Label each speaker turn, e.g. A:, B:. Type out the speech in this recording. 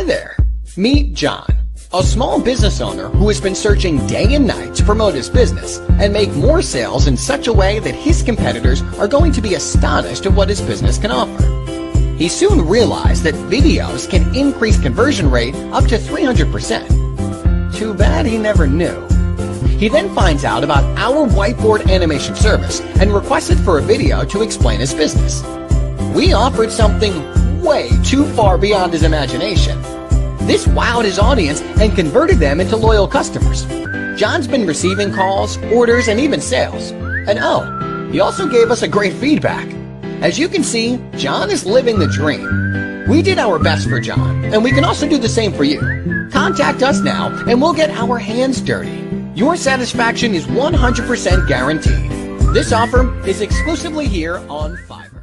A: there! Meet John, a small business owner who has been searching day and night to promote his business and make more sales in such a way that his competitors are going to be astonished at what his business can offer. He soon realized that videos can increase conversion rate up to 300%. Too bad he never knew. He then finds out about our whiteboard animation service and requested for a video to explain his business. We offered something way too far beyond his imagination. This wowed his audience and converted them into loyal customers. John's been receiving calls, orders, and even sales. And oh, he also gave us a great feedback. As you can see, John is living the dream. We did our best for John, and we can also do the same for you. Contact us now, and we'll get our hands dirty. Your satisfaction is 100% guaranteed. This offer is exclusively here on Fiverr.